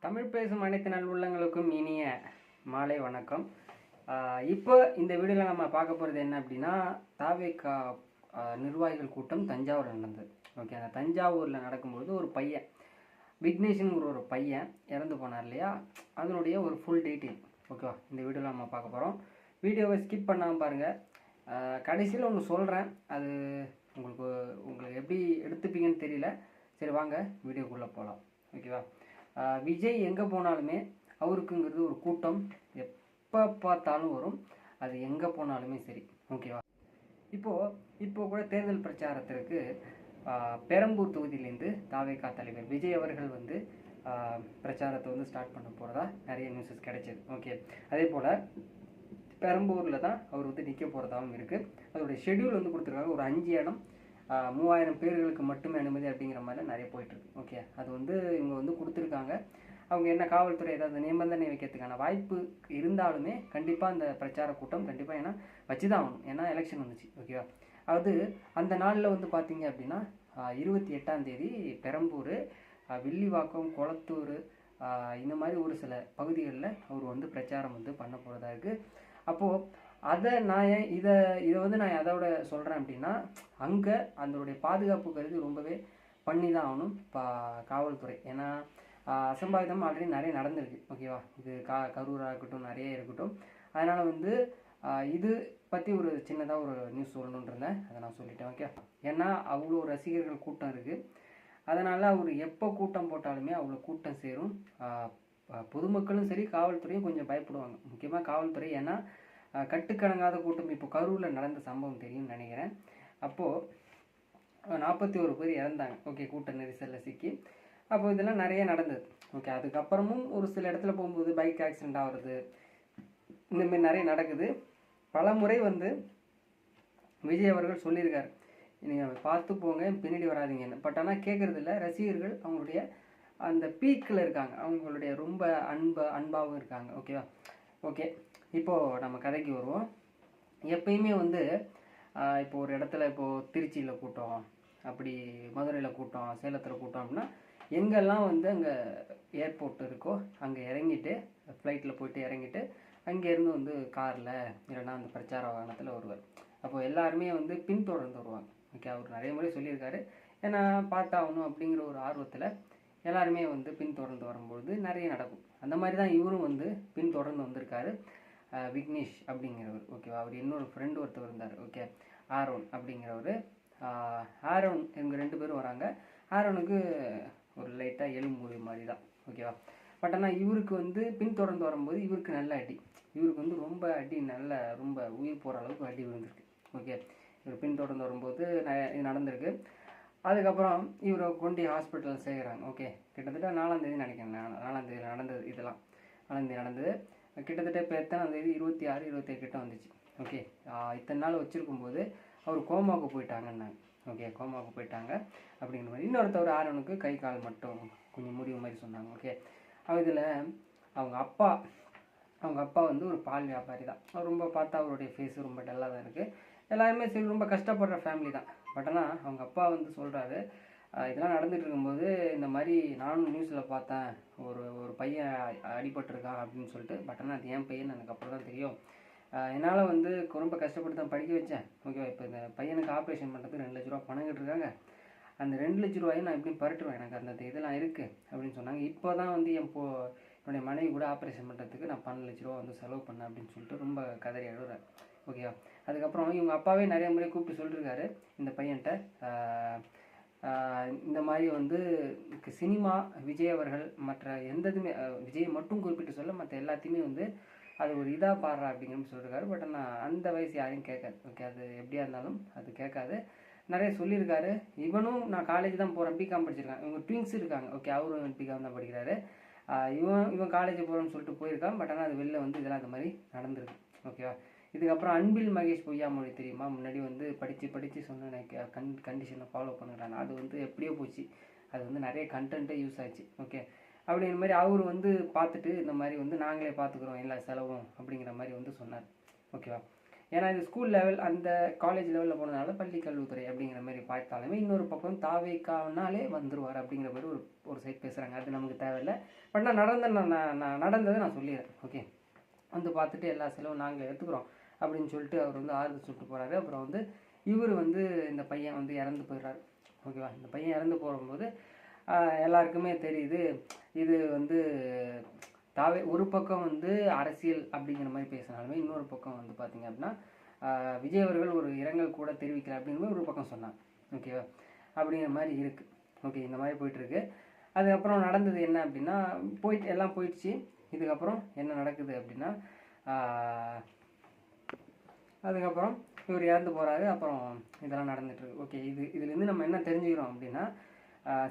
தமிழ் பேசும் அனைத்து நல்லுள்ளங்களுக்கும் இனிய மாலை வணக்கம். இப்போ இந்த வீடியோவில் நம்ம பார்க்க போகிறது என்ன அப்படின்னா, தாவேகா நிர்வாகிகள் கூட்டம் தஞ்சாவூரில் நடந்தது. ஓகே, அந்த தஞ்சாவூரில் நடக்கும்போது ஒரு பையன் விக்னேஷனுங்கிற ஒரு பையன் இறந்து போனார் இல்லையா, அதனுடைய ஒரு ஃபுல் டீட்டெயில் ஓகேவா இந்த வீடியோவில் நம்ம பார்க்க போகிறோம். வீடியோவை ஸ்கிப் பண்ணாமல் பாருங்கள். கடைசியில் ஒன்று சொல்கிறேன், அது உங்களுக்கு எப்படி எடுத்துப்பீங்கன்னு தெரியல. சரி வாங்க வீடியோக்குள்ளே போகலாம். ஓகேவா, விஜய் எங்கே போனாலுமே அவருக்குங்கிறது ஒரு கூட்டம் எப்போ பார்த்தாலும் வரும். அது எங்கே போனாலுமே சரி. ஓகேவா, இப்போ கூட தேர்தல் பிரச்சாரத்திற்கு பெரம்பூர் தொகுதியிலேருந்து தாவேகா தலைவர் விஜய் அவர்கள் வந்து பிரச்சாரத்தை வந்து ஸ்டார்ட் பண்ண போகிறதா நிறைய நியூஸஸ் கிடைச்சது. ஓகே, அதே போல் பெரம்பூரில் தான் அவர் வந்து நிற்க போகிறதாகவும் இருக்குது. அதோடைய ஷெடியூல் வந்து கொடுத்துருக்காங்க. ஒரு 5 இடம் 3000 பேர்களுக்கு மட்டுமே அனுமதி அப்படிங்கிற மாதிரி நிறைய போயிட்டுருக்கு. ஓகே, அது வந்து இவங்க வந்து கொடுத்துருக்காங்க. அவங்க என்ன காவல்துறை ஏதாவது நிபந்தனை வைக்கிறதுக்கான வாய்ப்பு இருந்தாலுமே கண்டிப்பாக அந்த பிரச்சார கூட்டம் கண்டிப்பாக ஏன்னா வச்சு தான் ஆகணும். ஏன்னா எலெக்ஷன் வந்துச்சு. ஓகேவா, அது அந்த நாளில் வந்து பார்த்தீங்க அப்படின்னா 28ஆம் தேதி பெரம்பூர், வில்லிவாக்கம், கொளத்தூர் இந்த மாதிரி ஒரு சில பகுதிகளில் அவர் வந்து பிரச்சாரம் வந்து பண்ண போகிறதா இருக்குது. அப்போது அதை நான் இதை வந்து நான் அதோட சொல்கிறேன் அப்படின்னா, அங்கே அதனுடைய பாதுகாப்பு கருதி ரொம்பவே பண்ணி தான் ஆகணும் காவல்துறை. ஏன்னா அசம்பாவிதம் ஆல்ரெடி நிறைய நடந்திருக்கு. ஓகேவா, இது கரூராக இருக்கட்டும், நிறைய இருக்கட்டும். அதனால் வந்து இது பற்றி ஒரு சின்னதாக ஒரு நியூஸ் சொல்லணுன்னு இருந்தேன், அதை நான் சொல்லிட்டேன். ஓகே, ஏன்னா அவ்வளோ ரசிகர்கள் கூட்டம் இருக்குது. அதனால் அவர் எப்போ கூட்டம் போட்டாலுமே அவ்வளோ கூட்டம் சேரும். பொதுமக்களும் சரி, காவல்துறையும் கொஞ்சம் பயப்படுவாங்க. முக்கியமாக காவல்துறை, ஏன்னா கட்டுக்கடங்காத கூட்டம். இப்போ கரூரில் நடந்த சம்பவம் தெரியும்னு நினைக்கிறேன். அப்போது 41 பேர் இறந்தாங்க. ஓகே, கூட்ட நெரிசலில் சிக்கி. அப்போ இதெல்லாம் நிறைய நடந்தது. ஓகே, அதுக்கப்புறமும் ஒரு சில இடத்துல போகும்போது பைக் ஆக்சிடெண்ட் ஆகுறது, இந்தமாரி நிறைய நடக்குது. பல முறை வந்து விஜய் அவர்கள் சொல்லியிருக்காரு, நீங்கள் பார்த்து போங்க, பின்னாடி வராதிங்கன்னு. பட் ஆனால் கேட்குறதில்ல. ரசிகர்கள் அவங்களுடைய அந்த பீக்கில் இருக்காங்க, அவங்களுடைய ரொம்ப அன்பாகவும் இருக்காங்க. ஓகேவா, ஓகே, இப்போது நம்ம கதைக்கு வருவோம். எப்பயுமே வந்து இப்போ ஒரு இடத்துல, இப்போது திருச்சியில் கூட்டம், அப்படி மதுரையில் கூட்டம், சேலத்தில் கூட்டம் அப்படின்னா, எங்கெல்லாம் வந்து அங்கே ஏர்போர்ட் இருக்கோ அங்கே இறங்கிட்டு, ஃப்ளைட்டில் போய்ட்டு இறங்கிட்டு அங்கேருந்து வந்து காரில் இல்லைன்னா அந்த பிரச்சார வாகனத்தில் வருவார். அப்போது எல்லாருமே வந்து பின்தொடர்ந்து வருவாங்க. ஓகே, அவர் நிறைய முறை சொல்லியிருக்காரு. ஏன்னா பார்த்தாகணும் அப்படிங்கிற ஒரு ஆர்வத்தில் எல்லாருமே வந்து பின்தொடர்ந்து வரும்பொழுது நிறைய நடக்கும். அந்த மாதிரி தான் இவரும் வந்து பின்தொடர்ந்து வந்திருக்காரு. விக்னேஷ் அப்படிங்கிறவர். ஓகேவா, அவர் இன்னொரு ஃப்ரெண்டு ஒருத்தர் இருந்தார். ஓகே, ஆரோன் அப்படிங்கிறவர். ஆரோன் இவங்க 2 பேரும் வராங்க. ஆரோனுக்கு ஒரு லைட்டாக எலும்பு மாதிரி தான். ஓகேவா, பட் ஆனால் இவருக்கு வந்து பின்தொடர்ந்து வரும்போது இவருக்கு நல்ல அடி, இவருக்கு வந்து ரொம்ப அடி, நல்ல ரொம்ப உயிர் போகிற அளவுக்கு அடி விழுந்திருக்கு. ஓகே, இவர் பின்தொடர்ந்து வரும்போது இது நடந்திருக்கு. அதுக்கப்புறம் இவரை கொண்டு ஹாஸ்பிட்டல் சேர்க்குறாங்க. ஓகே, கிட்டத்தட்ட 4ஆம் தேதி நினைக்கிறேன். 4ஆம் தேதி நடந்தது. இதெல்லாம் 4ஆம் தேதி நடந்தது. கிட்டத்தட்ட இப்போ எத்தனாம் தேதி? 26, 27 கிட்ட வந்துச்சு. ஓகே, இத்தனை நாள் வச்சுருக்கும்போது அவர் கோமாவுக்கு போயிட்டாங்கன்னாங்க. ஓகே, கோமாவுக்கு போயிட்டாங்க அப்படிங்கிற மாதிரி. இன்னொருத்தவர் ஆரோனுக்கு கை கால் மட்டும் கொஞ்சம் முடிவு மாதிரி சொன்னாங்க. ஓகே, இதில் அவங்க அப்பா வந்து ஒரு பால் வியாபாரி தான். அவர் ரொம்ப பார்த்தா அவருடைய ஃபேஸு ரொம்ப டல்லாக தான் இருக்குது. எல்லாருமே சரி, ரொம்ப கஷ்டப்படுற ஃபேமிலி தான். பட் ஆனால் அவங்க அப்பா வந்து சொல்கிறாரு, இதெல்லாம் நடந்துகிட்டு இருக்கும்போது இந்த மாதிரி நானும் நியூஸில் பார்த்தேன், ஒரு பையன் அடிபட்டிருக்கான் அப்படின்னு சொல்லிட்டு. பட் ஆனால் அது என் பையன் எனக்கு அப்புறம் தான் தெரியும். என்னால் வந்து ரொம்ப கஷ்டப்பட்டு தான் படிக்க வச்சேன். ஓகேவா, இப்போ இந்த பையனுக்கு ஆப்ரேஷன் பண்ணுறதுக்கு 2 லட்ச ரூபா பணம் கேட்டிருக்காங்க. அந்த 2 லட்ச ரூபாயும் நான் எப்படியும் பரட்டுவேன், எனக்கு அந்த இதெல்லாம் இருக்குது அப்படின்னு சொன்னாங்க. இப்போ தான் வந்து என்னுடைய மனைவி கூட ஆப்ரேஷன் பண்ணுறதுக்கு நான் 12 லட்ச ரூபா வந்து செலவு பண்ணேன் அப்படின்னு சொல்லிட்டு ரொம்ப கதறி அழுகிறேன். ஓகேவா, அதுக்கப்புறம் இவங்க அப்பாவே நிறைய முறை கூப்பிட்டு சொல்லியிருக்காரு இந்த பையன்கிட்ட, இந்த மாதிரி வந்து சினிமா, விஜய் அவர்கள் மற்ற எந்ததுமே, விஜய் மட்டும் குறிப்பிட்டு சொல்ல, மற்ற எல்லாத்தையுமே வந்து அது ஒரு இதாக பாடுறா அப்படிங்கிற மாதிரி சொல்லியிருக்காரு. பட் ஆனால் அந்த வயசு யாரையும் கேட்காது. ஓகே, அது எப்படியா இருந்தாலும் அது கேட்காது. நிறைய சொல்லியிருக்காரு. இவனும் நான் காலேஜ் தான் போகிறேன், பிகாம் படிச்சிருக்கான். இவங்க ட்வின்ஸ் இருக்காங்க. ஓகே, அவரும் பிகாம் தான் படிக்கிறாரு. இவன் காலேஜ் போகிறேன்னு சொல்லிட்டு போயிருக்கான். பட் ஆனால் அது வெளில வந்து இதெல்லாம் அந்த மாதிரி நடந்திருக்கு. ஓகேவா, இதுக்கப்புறம் அன்பில் மகேஷ் பொய்யாமொழி தெரியுமா, முன்னாடி வந்து படித்து சொன்ன கண்டிஷனை ஃபாலோ பண்ணுறாங்க. அது வந்து எப்படியோ போச்சு. அது வந்து நிறைய கண்டென்ட்டே யூஸ் ஆச்சு. ஓகே, அப்படிங்கிற மாதிரி அவர் வந்து பார்த்துட்டு இந்த மாதிரி வந்து நாங்களே பார்த்துக்குறோம் எல்லா செலவும் அப்படிங்கிற மாதிரி வந்து சொன்னார். ஓகேவா, ஏன்னா இது ஸ்கூல் லெவல் அந்த காலேஜ் லெவலில் போனதுனால பள்ளி கல்வித்துறை அப்படிங்கிற மாதிரி பார்த்தாலுமே இன்னொரு பக்கம் தாவேக்கானாலே வந்துருவார் அப்படிங்கிற மாதிரி ஒரு சைட் பேசுகிறாங்க. அது நமக்கு தேவையில்லை. பட் நான் நடந்ததை நான் சொல்லிடுறேன். ஓகே, வந்து பார்த்துட்டு எல்லா செலவும் நாங்கள் எடுத்துக்கிறோம் அப்படின்னு சொல்லிட்டு அவர் வந்து ஆறுதல் சொல்லிட்டு போகிறாரு. அப்புறம் வந்து இவர் வந்து இந்த பையன் வந்து இறந்து போயிடுறாரு. ஓகேவா, இந்த பையன் இறந்து போகும்போது எல்லாருக்குமே தெரியுது இது வந்து ஒரு பக்கம் வந்து அரசியல் அப்படிங்கிற மாதிரி பேசினாலுமே இன்னொரு பக்கம் வந்து பார்த்தீங்க அப்படின்னா விஜய் அவர்கள் ஒரு இரங்கல் கூட தெரிவிக்கல அப்படிங்கிற மாதிரி ஒரு பக்கம் சொன்னாங்க. ஓகேவா, அப்படிங்கிற மாதிரி இருக்குது. ஓகே, இந்த மாதிரி போயிட்டுருக்கு. அதுக்கப்புறம் நடந்தது என்ன அப்படின்னா எல்லாம் போயிடுச்சு. இதுக்கப்புறம் என்ன நடக்குது அப்படின்னா அதுக்கப்புறம் இவர் இறந்து போகிறாரு. அப்புறம் இதெல்லாம் நடந்துட்டுருக்கு. ஓகே, இதுலேருந்து நம்ம என்ன தெரிஞ்சுக்கிறோம் அப்படின்னா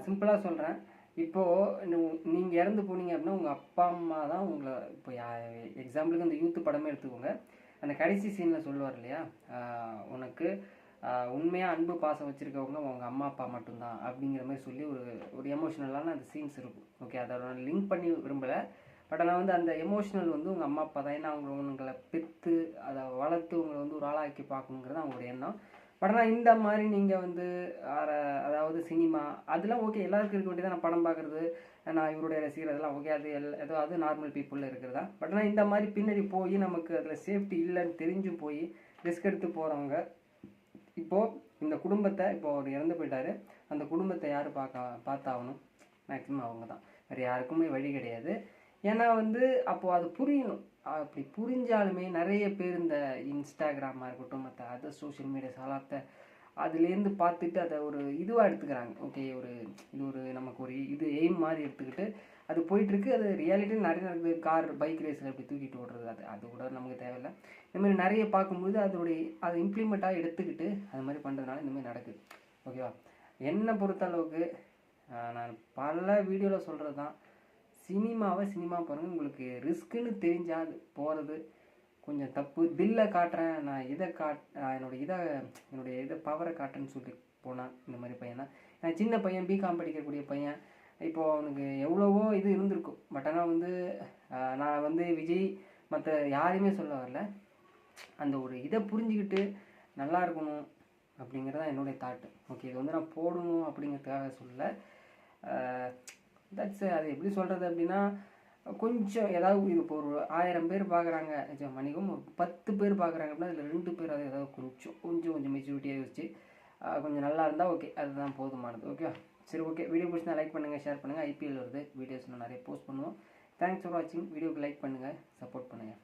சிம்பிளாக சொல்கிறேன். இப்போது நீங்கள் இறந்து போனீங்க அப்படின்னா உங்கள் அப்பா அம்மா தான் உங்களை இப்போ எக்ஸாம்பிளுக்கு அந்த யூத்து படமே எடுத்துக்கோங்க. அந்த கடைசி சீனில் சொல்லுவார் இல்லையா, உனக்கு உண்மையாக அன்பு பாசம் வச்சுருக்கவங்க உங்கள் அம்மா அப்பா மட்டும்தான் அப்படிங்கிற மாதிரி சொல்லி ஒரு எமோஷ்னலான அந்த சீன்ஸ் இருக்கும். ஓகே, அதை நான் லிங்க் பண்ணி விரும்பலை. பட் ஆனால் வந்து அந்த எமோஷ்னல் வந்து உங்கள் அம்மா அப்பா தான். ஏன்னா உங்களை பெற்று அதை வளர்த்து உங்களை வந்து ஒரு ஆளாக்கி பார்க்கணுங்கிறது அவங்களோட எண்ணம். பட் ஆனால் இந்த மாதிரி நீங்கள் வந்து அதாவது சினிமா அதெல்லாம் ஓகே, எல்லாருக்கும் இருக்க வேண்டியதான். படம் பார்க்குறது, நான் இவருடைய ரசிகர், அதெல்லாம் ஓகே, அது நார்மல் பீப்புளில் இருக்கிறதா. பட் ஆனால் இந்த மாதிரி பின்னாடி போய் நமக்கு அதில் சேஃப்டி இல்லைன்னு தெரிஞ்சு போய் ரிஸ்க் எடுத்து போகிறவங்க, இப்போது இந்த குடும்பத்தை இப்போ அவர் இறந்து போயிட்டார், அந்த குடும்பத்தை யார் பார்த்தாகணும்? மேக்ஸிமம் அவங்க தான், வேறு யாருக்குமே வழி கிடையாது. ஏன்னா வந்து அப்போது அது புரியணும். அப்படி புரிஞ்சாலுமே நிறைய பேர் இந்த இன்ஸ்டாகிராமாக இருக்கட்டும் மற்ற அதர் சோஷியல் மீடியாஸ் ஆலாத்த அதுலேருந்து பார்த்துட்டு அதை ஒரு இதுவாக எடுத்துக்கிறாங்க. ஓகே, இது ஒரு நமக்கு ஒரு எய்ம் மாதிரி எடுத்துக்கிட்டு அது போயிட்டுருக்கு. அது ரியாலிட்டி நிறைய நடக்குது. கார் பைக் ரேஸில் அப்படி தூக்கிட்டு ஓடுறது, அது கூட நமக்கு தேவையில்லை. இந்த மாதிரி நிறைய பார்க்கும்போது அதை இம்ப்ளிமெண்ட்டாக எடுத்துக்கிட்டு அது மாதிரி பண்ணுறதுனால இந்த மாதிரி நடக்குது. ஓகேவா, என்னை பொறுத்த அளவுக்கு நான் பல வீடியோவில் சொல்கிறது தான், சினிமா பாருங்கள். உங்களுக்கு ரிஸ்க்குன்னு தெரிஞ்சால் போகிறது கொஞ்சம் தப்பு. தில்லை காட்டுறேன், நான் என்னுடைய பவரை காட்டுறேன்னு சொல்லி போனான் இந்த மாதிரி பையன் தான். நான் சின்ன பையன், பிகாம் படிக்கக்கூடிய பையன். இப்போது அவனுக்கு எவ்வளவோ இது இருந்திருக்கும். பட் ஆனால் வந்து நான் வந்து விஜய் மற்ற யாரையுமே சொல்ல வரல. அந்த ஒரு இதை புரிஞ்சுக்கிட்டு நல்லா இருக்கணும் அப்படிங்கிறதான் என்னுடைய தாட்டு. ஓகே, இது வந்து நான் போடணும் அப்படிங்கிறதுக்காக சொல்லலை. தட்ஸ் அது எப்படி சொல்கிறது அப்படின்னா, கொஞ்சம் ஏதாவது இது இப்போ ஒரு 1000 பேர் பார்க்குறாங்க மணிக்கும், ஒரு 10 பேர் பார்க்குறாங்க அப்படின்னா அதில் 2 பேர் அது ஏதாவது கொஞ்சம் மெச்சூரிட்டியாக யோசிச்சு கொஞ்சம் நல்லா இருந்தால் ஓகே, அதுதான் போதுமானது. ஓகே, சரி, ஓகே. வீடியோ பிடிச்சினா லைக் பண்ணுங்கள், ஷேர் பண்ணுங்கள். ஐபிஎல் வருது, வீடியோஸ் நான் நிறைய போஸ்ட் பண்ணுவோம். தேங்க்ஸ் ஃபார் வாட்சிங். வீடியோக்கு லைக் பண்ணுங்கள், சப்போர்ட் பண்ணுங்கள்.